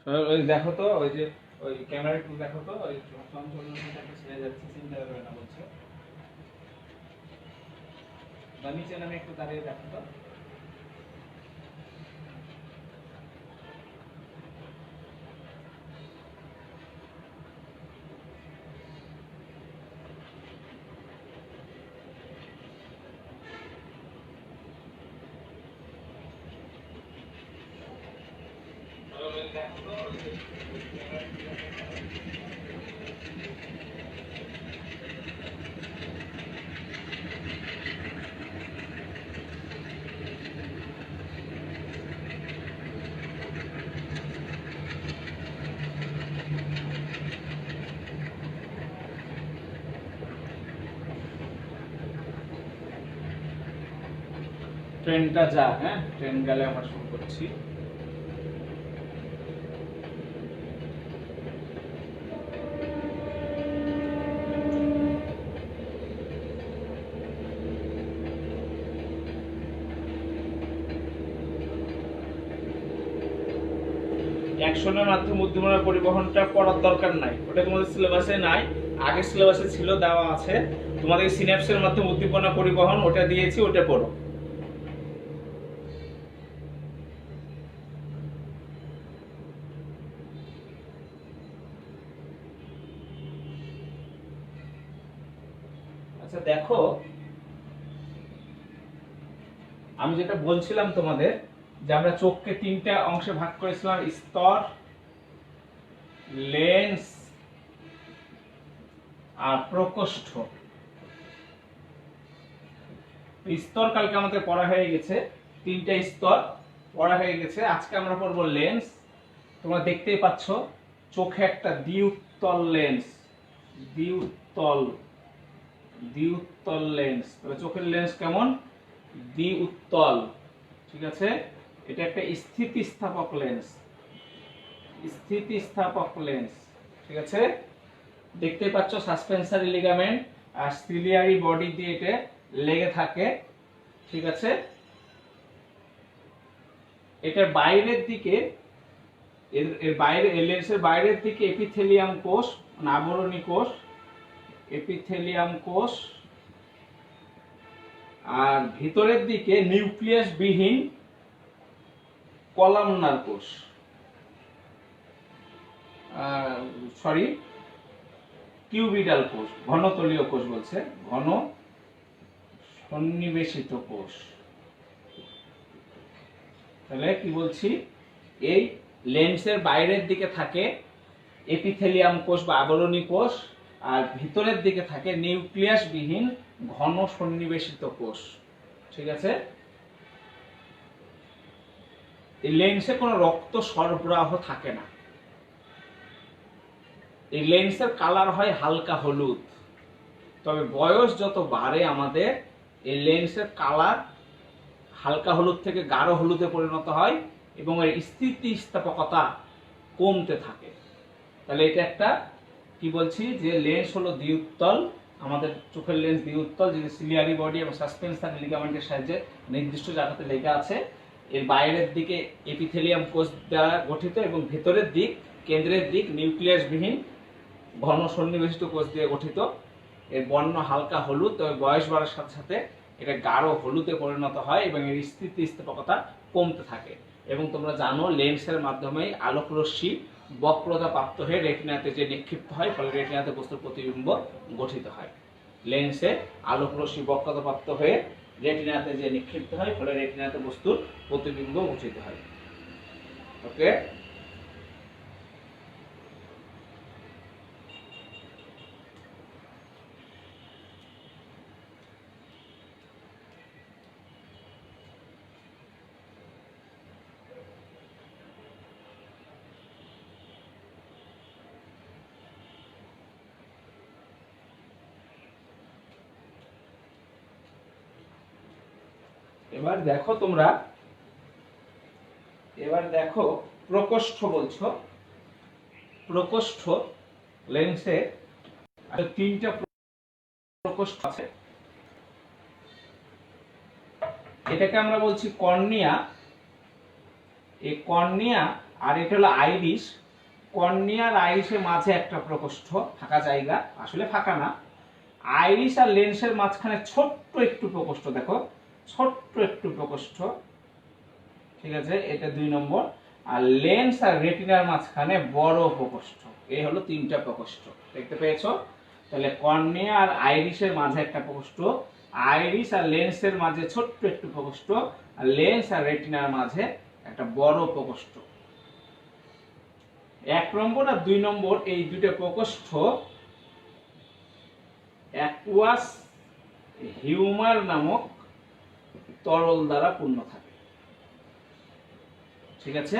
ওই দেখো তো, ওই যে ওই ক্যামেরা একটু দেখো তো, ওই চঞ্চল একটা ছেড়ে যাচ্ছে, চিন্তা করবে না বলছে, বা নিচে নামে একটু দাঁড়িয়ে দেখো তো। দেখো তো, ওই যে ক্যামেরা একটু ট্রেনটা যা, হ্যাঁ ট্রেন গেলে আমরা শুরু করছি। অ্যাকশনের মাধ্যমে উদ্দীপনা পরিবহনটা পড়ার দরকার নাই, ওটা তোমাদের সিলেবাসে নাই, আগের সিলেবাসে ছিল, দেওয়া আছে। তোমাদের সিন্যাপসের মাধ্যমে উদ্দীপনা পরিবহন ওটা দিয়েছি, ওটা পড়ো। আচ্ছা দেখো, আমি যেটা বলছিলাম তোমাদের, যে আমরা চোখকে তিনটা অংশে ভাগ করেছিলাম, স্তর, লেন্স আর প্রকোষ্ঠ। স্তর কালকে আমাদের পড়া হয়ে গেছে, তিনটা স্তর পড়া হয়ে গেছে। আজকে আমরা পড়বো লেন্স। তোমরা দেখতেই পাচ্ছ চোখে একটা দ্বিউত্তল লেন্স, দ্বিউত্তল, দ্বিউত্তল লেন্স। তবে চোখের লেন্স কেমন? দ্বিউত্তল, ঠিক আছে। এটা একটা স্থিতিস্থাপক লেন্স, স্থিতিস্থাপক লেন্স, ঠিক আছে। দেখতে পাচ্ছ সাসপেনসারি লিগামেন্ট আর সিলিয়ারি বডি দিয়ে এটা লেগে থাকে, ঠিক আছে। এটার বাইরের দিকে, এর বাইরে, লেন্সের বাইরের দিকে এপিথেলিয়াম কোষ, মানে আবরণী কোষ, এপিথেলিয়াম কোষ, আর ভিতরের দিকে নিউক্লিয়াস বিহীন কলামনার কোষ, সরি কিউবিটাল কোষ, ঘনতলীয় কোষ বলছে, ঘন সন্নিবেশিত কোষ। তাহলে কি বলছি, এই লেন্সের বাইরের দিকে থাকে এপিথেলিয়াম কোষ বা আবরণী কোষ, আর ভিতরের দিকে থাকে নিউক্লিয়াস বিহীন ঘন সন্নিবেশিত কোষ, ঠিক আছে। এই লেন্সে কোনো রক্ত সরবরাহ থাকে না। এই লেন্সের কালার হয় হালকা হলুদ, তবে বয়স যত বাড়ে আমাদের এই লেন্সের কালার হালকা হলুদ থেকে গাঢ় হলুদে পরিণত হয় এবং এর স্থিতিস্থাপকতা কমতে থাকে। তাহলে এটা একটা কি বলছি, যে লেন্স হলো দ্বিউত্তল, আমাদের চোখের লেন্স দ্বিউত্তল, যেটা সিলিয়ারি বডি এবং সাসপেনসারি লিগামেন্টের সাহায্যে নির্দিষ্ট জায়গাতে লেগে আছে। এর বাইরের দিকে এপিথেলিয়াম কোষ দ্বারা গঠিত এবং ভেতরের দিক, কেন্দ্রের দিক নিউক্লিয়াস বিহীন ঘন সন্নিবেশিত কোষ দিয়ে গঠিত। এর বর্ণ হালকা হলুদ, তবে বয়স বাড়ার সাথে সাথে এটা গাঢ় হলুদে পরিণত হয় এবং এর স্থিতিস্থাপকতা কমতে থাকে। এবং তোমরা জানো লেন্সের মাধ্যমেই আলোক রশ্মি বক্রতা প্রাপ্ত হয়ে রেটিনাতে যে নিক্ষিপ্ত হয়, ফলে রেটিনাতে বস্তুর প্রতিবিম্ব গঠিত হয়। লেন্সে আলোক রশ্মি বক্রতা প্রাপ্ত হয়ে রেটিনাতে যে নিক্ষিপ্ত হয়, ফলে রেটিনাতে বস্তুর প্রতিবিম্ব গঠিত হয়। ওকে, এবার দেখো তোমরা, এবার দেখো প্রকোষ্ঠ বলছো, প্রকোষ্ঠ লেন্সে তিনটা প্রকোষ্ঠ আছে। এটাকে আমরা বলছি কর্নিয়া। এই কর্নিয়া আর এটা হলো আইরিশ। কর্নিয়া আর আইরিশের মাঝে একটা প্রকোষ্ঠ, ফাঁকা জায়গা, আসলে ফাঁকা না। আইরিশ আর লেন্সের মাঝখানে ছোট্ট একটু প্রকোষ্ঠ, দেখো ছোট্ট একটু প্রকোষ্ঠ, ঠিক আছে, এটা 2 নম্বর। আর লেন্স আর রেটিনার মাঝখানে বড় প্রকোষ্ঠ, এই হলো 3টা প্রকোষ্ঠ, দেখতে পেয়েছো? তাহলে কর্নিয়া আর আইরিশের মাঝে একটা প্রকোষ্ঠ, আইরিশ আর লেন্সের মাঝে ছোট্ট একটু প্রকোষ্ঠ, আর লেন্স আর রেটিনার মাঝে একটা বড় প্রকোষ্ঠ। 1 নম্বর আর 2 নম্বর এই দুটো প্রকোষ্ঠ অ্যাকুয়াস হিউমার নামক তরল দ্বারা পূর্ণ থাকে, ঠিক আছে?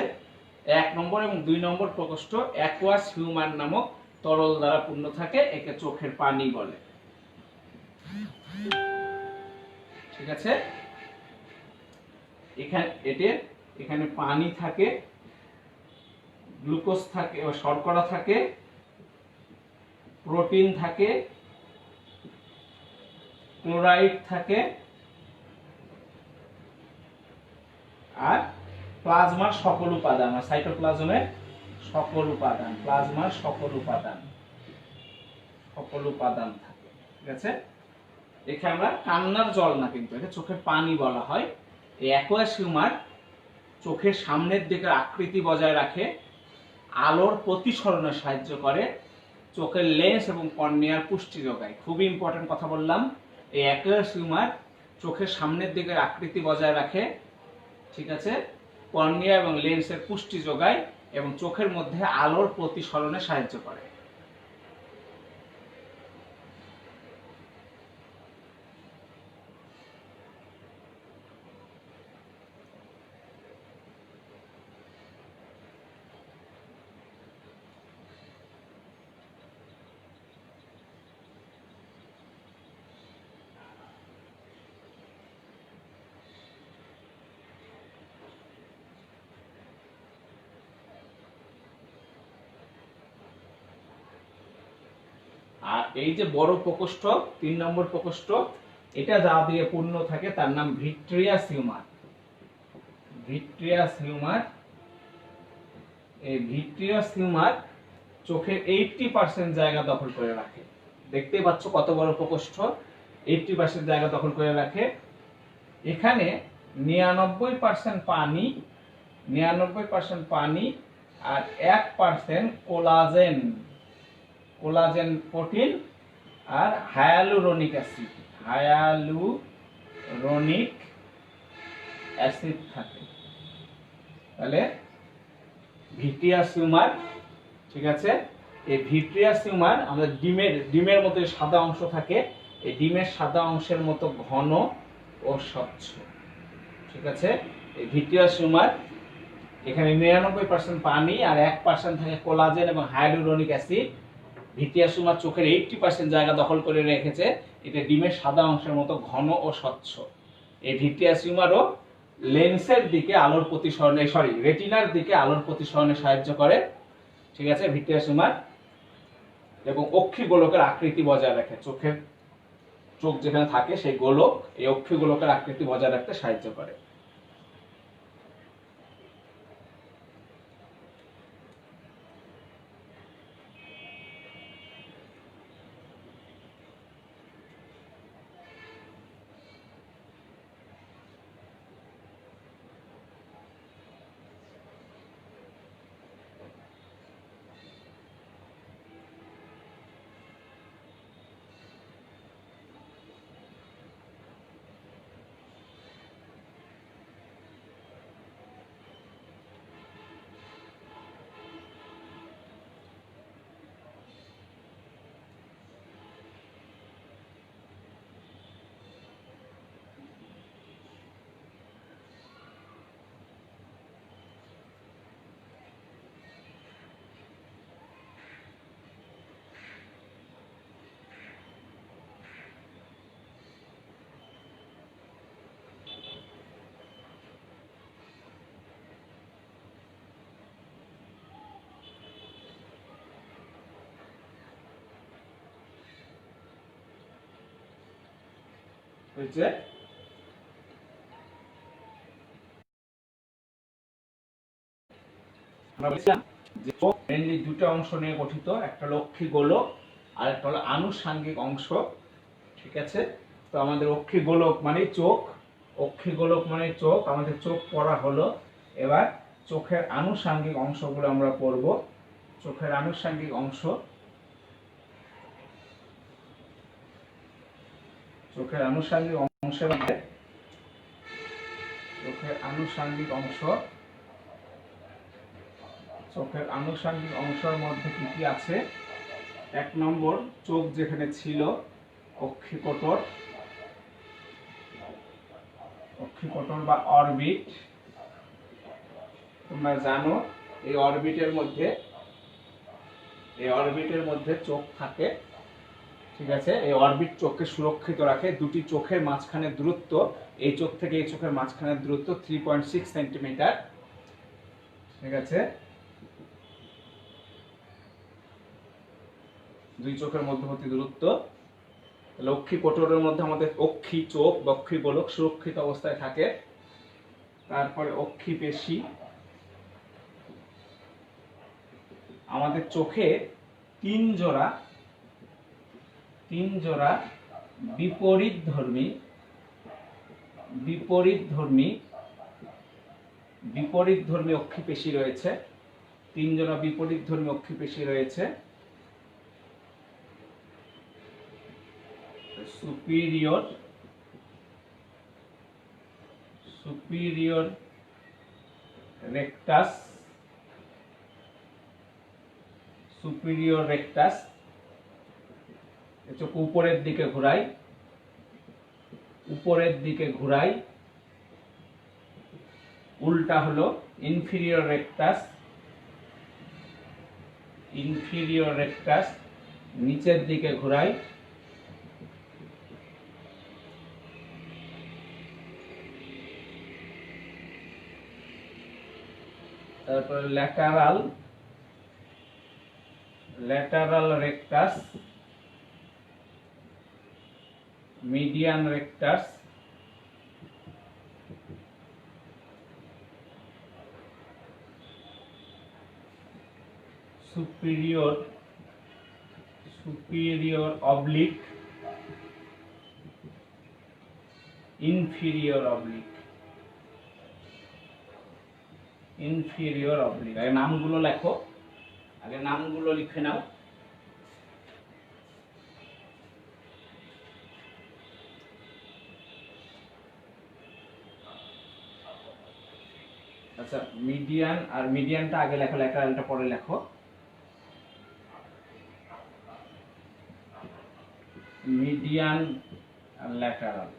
1 নম্বর এবং 2 নম্বর প্রকোষ্ঠ অ্যাকুয়াস হিউমার নামক তরল দ্বারা পূর্ণ থাকে, একে চোখের পানি বলে, ঠিক আছে? এখানে পানি থাকে, গ্লুকোজ থাকে, শর্করা থাকে, প্রোটিন থাকে, ক্লোরাইড থাকে, আর প্লাজমার সকল উপাদান, সাইটোপ্লাজমের সকল উপাদান, প্লাজমার সকল উপাদান থাকে, ঠিক আছে? এখানে আমরা কান্নার জল না, কিন্তু এটা চোখের পানি বলা হয়। এই অ্যাকুয়াস হিউমার চোখের সামনের দিকের আকৃতি বজায় রাখে, আলোর প্রতিসরণে সাহায্য করে, চোখের লেন্স এবং কর্নিয়ার পুষ্টি যোগায়। খুবই ইম্পর্টেন্ট কথা বললাম। এই অ্যাকুয়াস হিউমার চোখের সামনের দিকের আকৃতি বজায় রাখে, ঠিক আছে, কর্নিয়া এবং লেন্সের পুষ্টি যোগায় এবং চোখের মধ্যে আলোর প্রতিসরণে সাহায্য করে। আর এই যে বড় প্রকোষ্ঠ 3 নম্বর প্রকোষ্ঠ, এটা যা দিয়ে পূর্ণ থাকে তার নাম ভিট্রিয়াস হিউমার। ভিট্রিয়াস হিউমার, এই ভিট্রিয়াস হিউমার চোখের 80% জায়গা দখল করে রাখে। দেখতেই পাচ্ছ কত বড় প্রকোষ্ঠ, 80% জায়গা দখল করে রাখে। এখানে 99% পানি, 99% পানি আর 1% কোলাজেন, কোলাজেন প্রোটিন আর হায়ালুরোনিক অ্যাসিড, হায়ালুরোনিক অ্যাসিড থাকে। তাহলে ভিট্রিয়াস হিউমার, ঠিক আছে, এই ভিট্রিয়াস হিউমার আমাদের ডিমের মতো সাদা অংশ থাকে, এই ডিমের সাদা অংশের মতো ঘন ও স্বচ্ছ, ঠিক আছে? এই ভিট্রিয়াস হিউমার এখানে 99% পানি আর 1% থাকে কোলাজেন এবং হায়ালুরোনিক অ্যাসিড। ভিট্রিয়াস হিউমার চোখের 80% জায়গা দখল করে রেখেছে, এটা ডিমের সাদা অংশের মতো ঘন ও স্বচ্ছ। এই ভিট্রিয়াস হিউমারও লেন্সের দিকে আলোর প্রতিসরণে, রেটিনার দিকে আলোর প্রতিসরণে সাহায্য করে, ঠিক আছে, ভিট্রিয়াস হিউমার, এবং অক্ষি গোলকের আকৃতি বজায় রাখে। চোখ যেখানে থাকে সেই গোলক, এই অক্ষি গোলকের আকৃতি বজায় রাখতে সাহায্য করে। হয়েছে? আমরা বলেছিলাম যে চোখ মেইনলি দুটো অংশ নিয়ে গঠিত, একটা হলো অক্ষি গোলক আর একটা হলো আনুষঙ্গিক অংশ। ঠিক আছে, তো আমাদের অক্ষি গোলক মানে চোখ, অক্ষি গোলক মানে চোখ, আমাদের চোখ পড়া হলো। এবার চোখের আনুষঙ্গিক অংশগুলো আমরা পড়ব। চোখের আনুষঙ্গিক অংশ, চোখের আনুষঙ্গিক অংশের মধ্যে চোখের আনুষঙ্গিক অংশ, চোখের আনুষঙ্গিক অংশের মধ্যে কি কি আছে? 1 নম্বর, চোখ যেখানে ছিল অক্ষিকোটর, অক্ষিকোটর বা অরবিট। তোমরা জানো এই অরবিটের মধ্যে চোখ থাকে। ঠিক আছে, এই অরবিট চোখকে সুরক্ষিত রাখে। দুটি চোখের মাঝখানের দূরত্ব, এই চোখ থেকে এই চোখের মাঝখানের দূরত্ব 3.6 সেন্টিমিটার। ঠিক আছে, দুই চোখের মধ্যবর্তী দূরত্ব। তাহলে অক্ষিকোটরের মধ্যে আমাদের অক্ষি চোখ বা অক্ষি গোলক সুরক্ষিত অবস্থায় থাকে। তারপরে অক্ষি পেশি, আমাদের চোখে তিন জোড়া বিপরীতধর্মী অক্ষি পেশি রয়েছে। 3 জোড়া বিপরীতধর্মী অক্ষি পেশি রয়েছে। সুপিরিয়র রেকটাস, চোখ উপরের দিকে ঘুরাই। উল্টা হলো ইনফিরিয়র রেকটাস, নিচের দিকে ঘুরাই। তারপরে lateral rectus, median rectus, superior oblique, inferior oblique. আগে নামগুলো লেখো, আগে নামগুলো লিখে নাও। আচ্ছা, মিডিয়ান আর মিডিয়ানটা আগে লেখো, ল্যাটারালটা পরে লেখো। মিডিয়ান আর ল্যাটারাল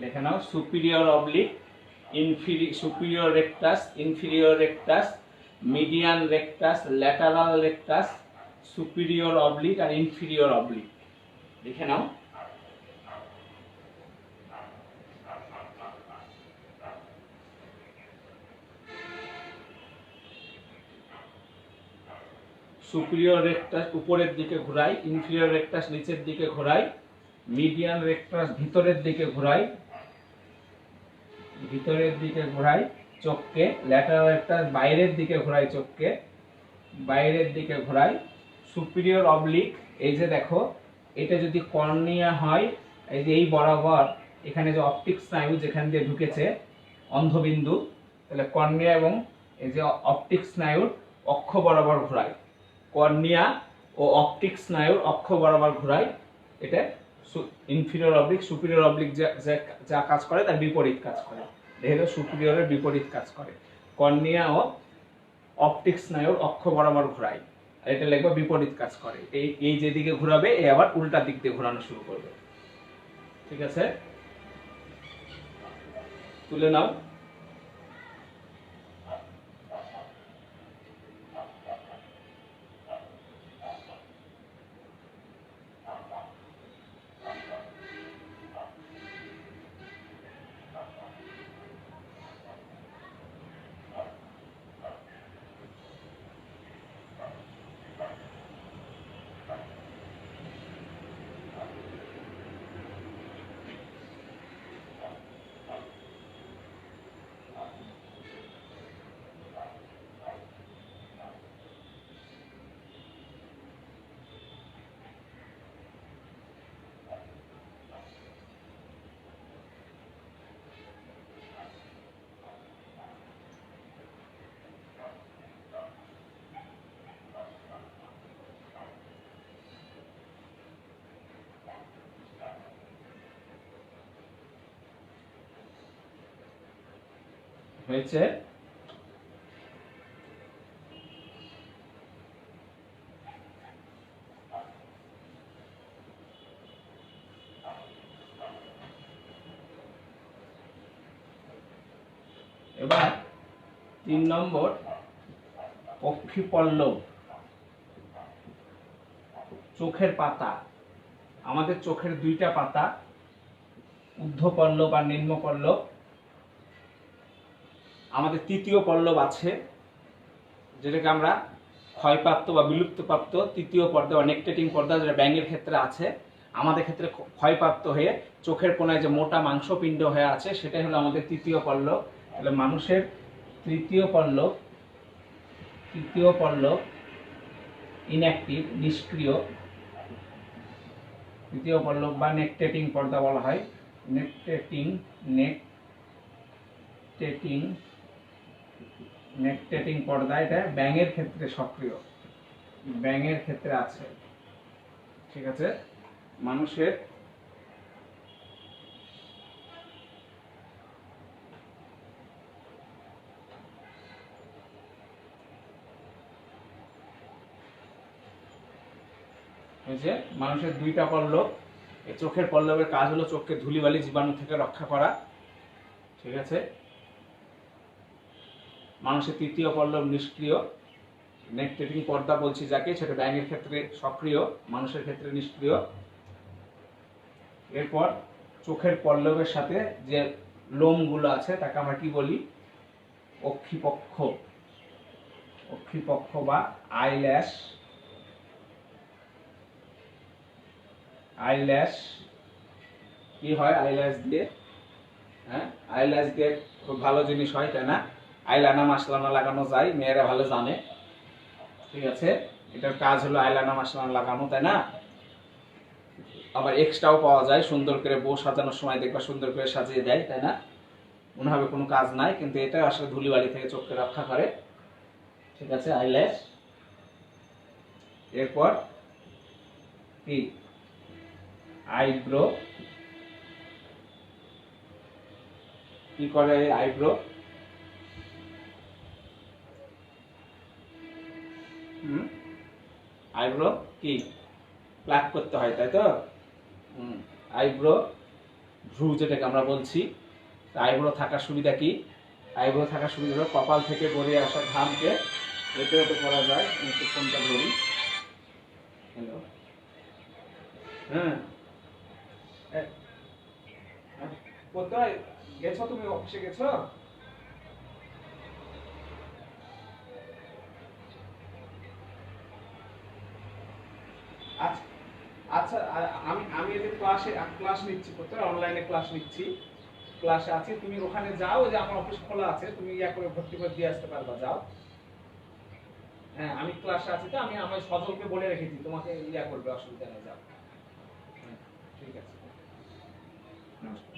লেখে নাও। Superior oblique, superior rectus, inferior rectus, median rectus, lateral rectus, superior oblique আর ইনফিরিয়র অবলিক লিখে নাও। সুপিরিয়র রেকটাস উপরের দিকে ঘোরাই, ইনফিরিয়র রেকটাস নিচের দিকে ঘোরাই, মিডিয়ান রেকটাস ভিতরের দিকে ঘোরাই চোখকে, ল্যাটারাল রেকটাস বাইরের দিকে ঘোরাই, সুপিরিয়র অবলিক, এই যে দেখো এটা যদি কর্নিয়া হয়, এই যে এই বরাবর এখানে যে অপটিক স্নায়ু যেখান দিয়ে ঢুকেছে অন্ধবিন্দু, তাহলে কর্নিয়া এবং এই যে অপটিক স্নায়ুর অক্ষ বরাবর ঘোরাই, কর্নিয়া ও অপটিক স্নায়ুর অক্ষ বরাবর ঘোরাই। এটা ইনফিরিয়র অবলিক। সুপিরিয়র অবলিক যা কাজ করে তার বিপরীত কাজ করে। এটা সুপিরিয়রের বিপরীত কাজ করে। কর্নিয়া ও অপটিক স্নায়ুর অক্ষ বরাবর ঘোরাই, আর এটা লিখবা বিপরীত কাজ করে। এই যেদিকে ঘোরাবে এই আবার উল্টা দিক দিয়ে ঘোরানো শুরু করবে। ঠিক আছে, তুলে নাও। হয়েছে। এবার 3 নম্বর অক্ষিপল্লব, চোখের পাতা। আমাদের চোখের 2টা পাতা, ঊর্ধ্বপল্লব আর নিম্নপল্লব। আমাদের 3য় পল্লব আছে, যেটাকে আমরা ক্ষয়প্রাপ্ত বা বিলুপ্তপ্রাপ্ত 3য় পর্দা বা নেকটেটিং পর্দা, যেটা ব্যাঙের ক্ষেত্রে আছে। আমাদের ক্ষেত্রে ক্ষয়প্রাপ্ত হয়ে চোখের কোনায় যে মোটা মাংসপিণ্ড হয়ে আছে, সেটাই হলো আমাদের 3য় পল্লব। তাহলে মানুষের 3য় পল্লব ইনঅ্যাক্টিভ, নিষ্ক্রিয়। 3য় পল্লব বা নেকটেটিং পর্দা বলা হয়। নেকটেটিং পর্দা, এটা ব্যাঙের ক্ষেত্রে সক্রিয়, ব্যাঙের ক্ষেত্রে আছে। ঠিক আছে, মানুষের মানুষের 2টা পল্লব। এই চোখের পল্লবের কাজ হলো চোখকে ধুলিবালি জীবাণু থেকে রক্ষা করা। ঠিক আছে, মানুষের 3য় পল্লব নিষ্ক্রিয়, নেকটেটিং পর্দা বলছি যাকে, সেটা ব্যাঙের ক্ষেত্রে সক্রিয়, মানুষের ক্ষেত্রে নিষ্ক্রিয়। এরপর চোখের পল্লবের সাথে যে লোমগুলো আছে তাকে আমরা কি বলি? অক্ষিপক্ষ বা আইল্যাশ। কি হয় আইল্যাশ দিয়ে? হ্যাঁ, আইল্যাশ দিয়ে খুব ভালো জিনিস হয়, তাই না? আইলানা মাসলানা লাগানো যায়, মেয়েরা ভালো জানে। ঠিক আছে, এটার কাজ হলো আইলানা মাসলানা লাগানো, তাই না? আবার এক্সট্রাও পাওয়া যায়, সুন্দর করে বউ সাজানোর সময় দেখবা সুন্দর করে সাজিয়ে দেয়, তাই না? মনে হবে কোনো কাজ নাই, কিন্তু এটা আসলে ধুলিবালি থেকে চোখকে রক্ষা করে। ঠিক আছে, আইল্যাশ। এরপর কি? আইব্রো। কি করে আইব্রো? আইব্রো কি প্লাক করতে হয়, তাই তো? আইব্রো, ভ্রু যেটাকে আমরা বলছি। আইব্রো থাকার সুবিধা কি? আইব্রো থাকার সুবিধা হলো কপাল থেকে গড়িয়ে আসা ঘামকে এতে করা যায়। ফোনটা ধরি। হ্যালো, হ্যাঁ, কোথায় গেছো তুমি? অফিসে গেছো? আচ্ছা, আমি আমি এদের ক্লাস নিচ্ছি, কোথায় অনলাইনে ক্লাস নিচ্ছি, ক্লাসে আছি। তুমি ওখানে যাও, যে আমার অফিস খোলা আছে, তুমি ইয়া করে ভর্তি করে দিয়ে আসতে পারবা, যাও। হ্যাঁ, আমি ক্লাসে আছি, তো আমি আমার সজলকে বলে রেখেছি তোমাকে ইয়া করবে, অসুবিধা নেই, যাও। ঠিক আছে, নমস্কার।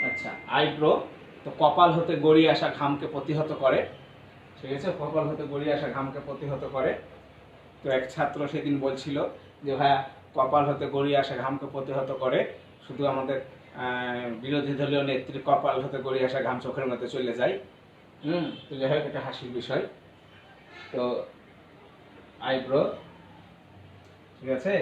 আচ্ছা, আইব্রো তো কপাল হতে গড়িয়ে আসা ঘামকে প্রতিহত করে। ঠিক আছে, কপাল হতে গড়িয়ে আসা ঘামকে প্রতিহত করে। তো এক ছাত্র সেদিন বলছিল যে ভাইয়া, কপাল হতে গড়িয়ে আসা ঘামকে প্রতিহত করে, শুধু আমাদের বিরোধী দলীয় নেত্রী কপাল হতে গড়িয়ে আসা ঘাম চোখের মধ্যে চলে যায়। তো যাই হোক, এটা হাসির বিষয়। তো আইব্রো, ঠিক আছে।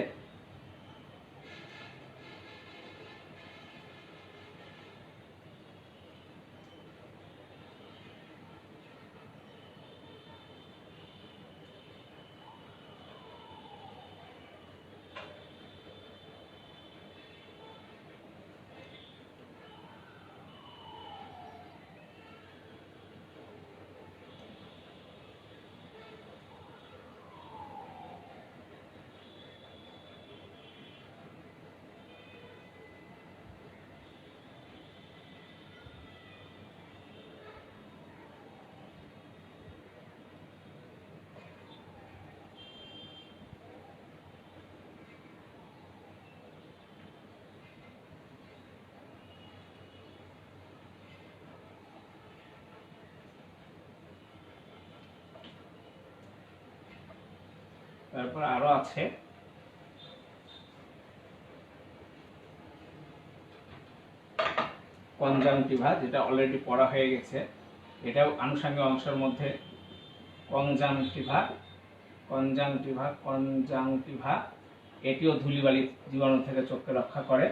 তারপর আরো আছে কনজাংটিভা, যেটা অলরেডি পড়া হয়ে গেছে, এটাও আনুষঙ্গিক অংশের মধ্যে। কনজাংটিভা কনজাংটিভা কনজাংটিভা এটিও ধূলিবালি জীবাণু থেকে চোখকে রক্ষা করে,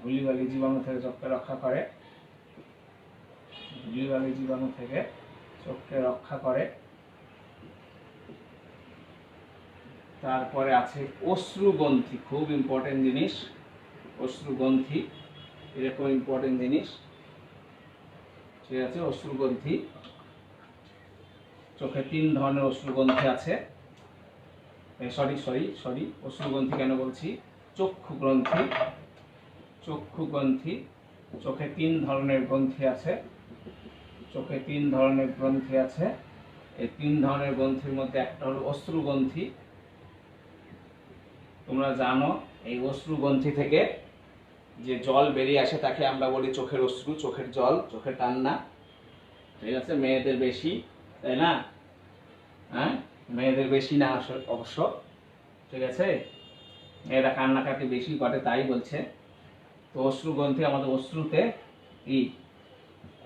ধূলিবালি জীবাণু থেকে চোখকে রক্ষা করে, ধূলিবালি জীবাণু থেকে চোখকে রক্ষা করে। তারপরে আছে অশ্রুগ্রন্থি, খুব ইম্পর্টেন্ট জিনিস। অশ্রুগ্রন্থি এরকম ইম্পর্টেন্ট জিনিস, ঠিক আছে। অশ্রুগ্রন্থি, চোখে 3 ধরনের অশ্রুগ্রন্থি আছে। সরি অশ্রুগ্রন্থি কেন বলছি, চক্ষু গ্রন্থি, চক্ষু গ্রন্থি, চোখে 3 ধরনের গ্রন্থি আছে, চোখে 3 ধরনের গ্রন্থি আছে। এই 3 ধরনের গ্রন্থির মধ্যে একটা হলো অশ্রুগ্রন্থি। তোমরা জানো এই অশ্রুগ্রন্থি থেকে যে জল বেরিয়ে আসে তাকে আমরা বলি চোখের অশ্রু, চোখের জল, চোখের কান্না, ঠিক আছে। মেয়েদের বেশি, তাই না? হ্যাঁ, মেয়েদের বেশি না অবশ্য, ঠিক আছে। মেয়েরা কান্নাকাটি বেশি করে তাই বলছে। তো অশ্রুগ্রন্থি, আমাদের অশ্রুতে কি,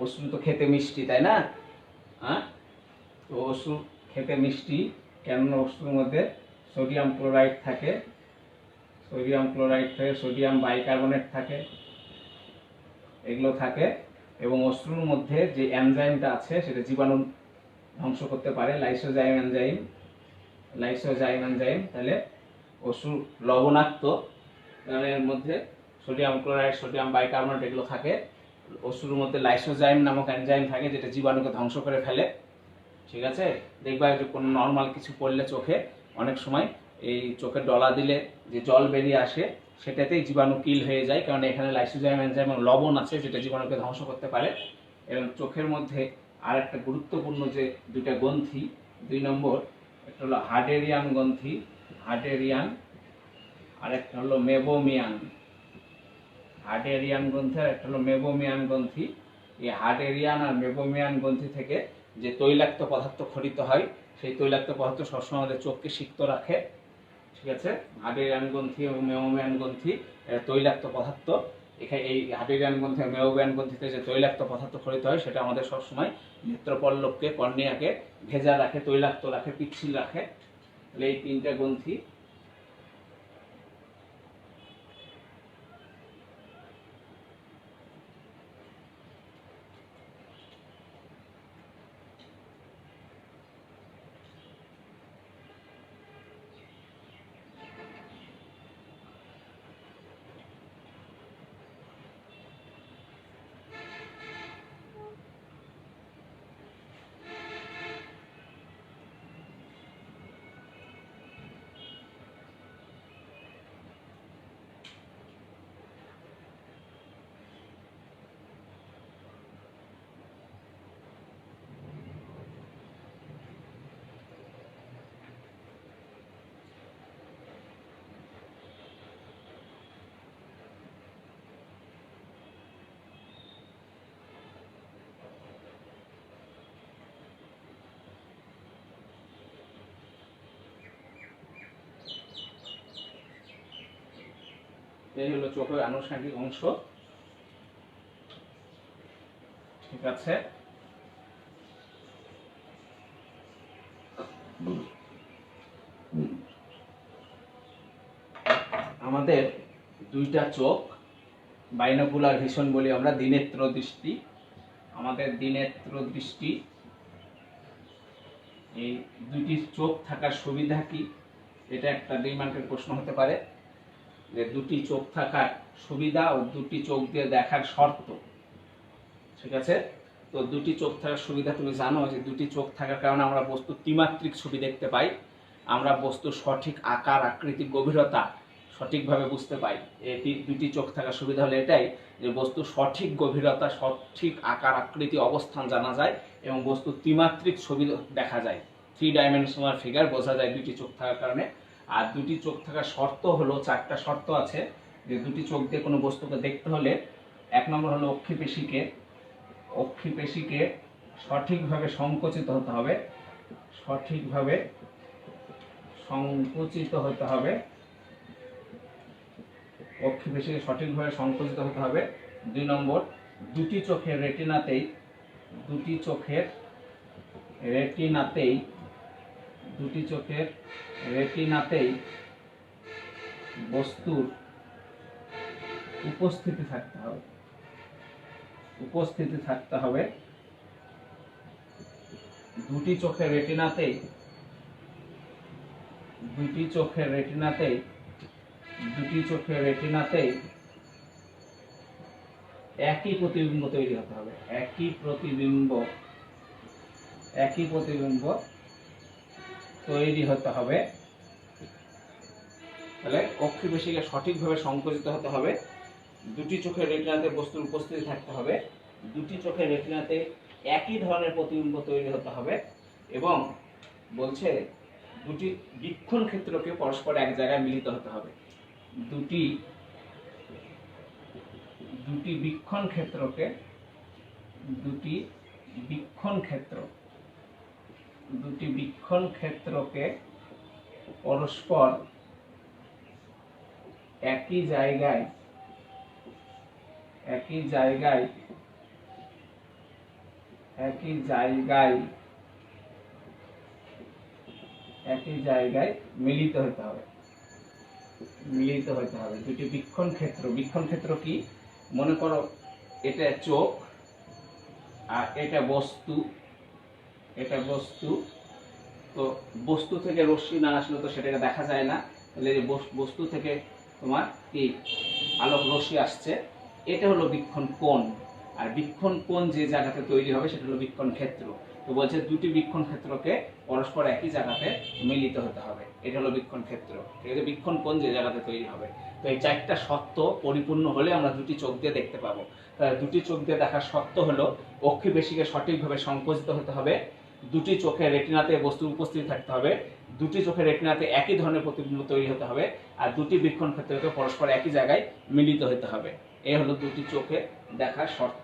অশ্রু তো খেতে মিষ্টি, তাই না? হ্যাঁ, তো অশ্রু খেতে মিষ্টি, কেননা অশ্রুর মধ্যে সোডিয়াম ক্লোরাইড থাকে, সোডিয়াম ক্লোরাইড থাকে, সোডিয়াম বাইকার্বনেট থাকে, এগুলো থাকে। এবং অশ্রুর মধ্যে যে এনজাইমটা আছে সেটা জীবাণু ধ্বংস করতে পারে, লাইসোজাইম এনজাইম, লাইসোজাইম এনজাইম। তাহলে অশ্রু লবণাক্ত, কারণ এর মধ্যে সোডিয়াম ক্লোরাইড, সোডিয়াম বাইকার্বনেট এগুলো থাকে। অশ্রুর মধ্যে লাইসোজাইম নামক এনজাইম থাকে যেটা জীবাণুকে ধ্বংস করে ফেলে, ঠিক আছে। দেখবা যে কোনো নর্মাল কিছু পড়লে চোখে অনেক সময় এই চোখে ডলা দিলে যে জল বেরিয়ে আসে সেটাতেই জীবাণু কিল হয়ে যায়, কারণ এখানে লাইসোজাইম এনজাইম লবণ আছে যেটা জীবাণুকে ধ্বংস করতে পারে। এবং চোখের মধ্যে আর একটা গুরুত্বপূর্ণ যে 2টা গ্রন্থি, 2 নম্বর, একটা হলো হাডেরিয়ান গ্রন্থি, হাডেরিয়ান, আর একটা হলো মেবোমিয়ান। হাডেরিয়ান গ্রন্থি আর একটা হলো মেবোমিয়ান গ্রন্থি। এই হাডেরিয়ান আর মেবোমিয়ান গ্রন্থি থেকে যে তৈলাক্ত পদার্থ খরিত হয়, সেই তৈলাক্ত পদার্থ সবসময় আমাদের চোখকে সিক্ত রাখে, ঠিক আছে। হাডেরিয়ান গ্রন্থি এবং মেবোমিয়ান গ্রন্থি তৈলাক্ত পদার্থ, এখানে এই হাডেরিয়ান গ্রন্থি এবং মেবোমিয়ান গ্রন্থিতে যে তৈলাক্ত পদার্থ খরিত হয় সেটা আমাদের সবসময় নেত্রপল্লবকে, কর্নিয়াকে ভেজা রাখে, তৈলাক্ত রাখে, পিচ্ছিল রাখে। তাহলে এই 3টা গ্রন্থি। এই হলো চোখের আনুষঙ্গিক অংশ, ঠিক আছে। আমাদের 2টা চোখ, বাইনোকুলার ভিশন বলি আমরা, দ্বিনেত্র দৃষ্টি। আমাদের দ্বিনেত্র দৃষ্টি, এই 2টি চোখ থাকার সুবিধা কি, এটা একটা 2 মার্কের প্রশ্ন হতে পারে, যে 2টি চোখ থাকার সুবিধা ও 2টি চোখ দিয়ে দেখার শর্ত, ঠিক আছে। তো 2টি চোখ থাকার সুবিধা, তুমি জানো যে 2টি চোখ থাকার কারণে আমরা বস্তু ত্রিমাত্রিক ছবি দেখতে পাই, আমরা বস্তুর সঠিক আকার, আকৃতি, গভীরতা সঠিকভাবে বুঝতে পাই। এই 2টি চোখ থাকার সুবিধা হলো এটাই যে বস্তুর সঠিক গভীরতা, সঠিক আকার, আকৃতি, অবস্থান জানা যায় এবং বস্তু ত্রিমাত্রিক ছবি দেখা যায়, 3 ডাইমেনশনাল ফিগার বোঝা যায় 2টি চোখ থাকার কারণে। আর 2টি চোখ থাকার শর্ত হলো, 4টা শর্ত আছে যে 2টি চোখ দিয়ে কোনো বস্তুকে দেখতে হলে। 1 নম্বর হলো অক্ষিপেশিকে সঠিকভাবে সংকুচিত হতে হবে, সঠিকভাবে সংকুচিত হতে হবে, অক্ষিবেশিকা সঠিকভাবে সংকুচিত হতে হবে। 2 নম্বর, দুটি চোখের রেটিনাতেই বস্তুর উপস্থিতি থাকতে হবে। দুটি চোখের রেটিনাতেই একই প্রতিবিম্ব তৈরি হতে হবে। একই প্রতিবিম্ব তৈরি হতে হবে। তাহলে অক্ষিবেশিকা সঠিকভাবে সংকুচিত হতে হবে, দুটি চোখের রেটিনাতে বস্তুর উপস্থিতি থাকতে হবে, দুটি চোখের রেটিনাতে একই ধরনের প্রতিবিম্ব তৈরি হতে হবে, এবং বলছে দুটি বীক্ষণ ক্ষেত্রকে পরস্পর এক জায়গায় মিলিত হতে হবে। দুটি বীক্ষণ ক্ষেত্রকে পরস্পর একই জায়গায় মিলিত হতে হবে। দুটি বীক্ষণ ক্ষেত্র কি, মনে করো এটা চোখ আর এটা বস্তু। তো বস্তু থেকে রশ্মি না আসলে তো সেটাকে দেখা যায় না, তাহলে বস্তু থেকে তোমার কি আলোক রশ্মি আসছে, এটা হলো বীক্ষণ কোণ। আর বীক্ষণ কোণ যে জায়গাতে তৈরি হবে সেটা হলো বীক্ষণ ক্ষেত্র। তো বলছে দুটি বীক্ষণ ক্ষেত্রকে পরস্পর একই জায়গাতে মিলিত হতে হবে, এটা হলো বীক্ষণ ক্ষেত্র। ঠিক আছে, বীক্ষণ কোণ যে জায়গাতে তৈরি হবে। তো এই 4টা শর্ত পরিপূর্ণ হলে আমরা দুটি চোখ দিয়ে দেখতে পাবো। তাহলে দুটি চোখ দিয়ে দেখার শর্ত হলো অক্ষিবেশিকা সঠিকভাবে সংকুচিত হতে হবে, দুটি চোখের রেটিনাতে বস্তুর উপস্থিতি থাকতে হবে, দুটি চোখের রেটিনাতে একই ধরনের প্রতিবিম্ব তৈরি হতে হবে, আর দুটি বীক্ষণ ক্ষেত্রকে পরস্পর একই জায়গায় মিলিত হতে হবে। এই হলো দুটি চোখে দেখার শর্ত।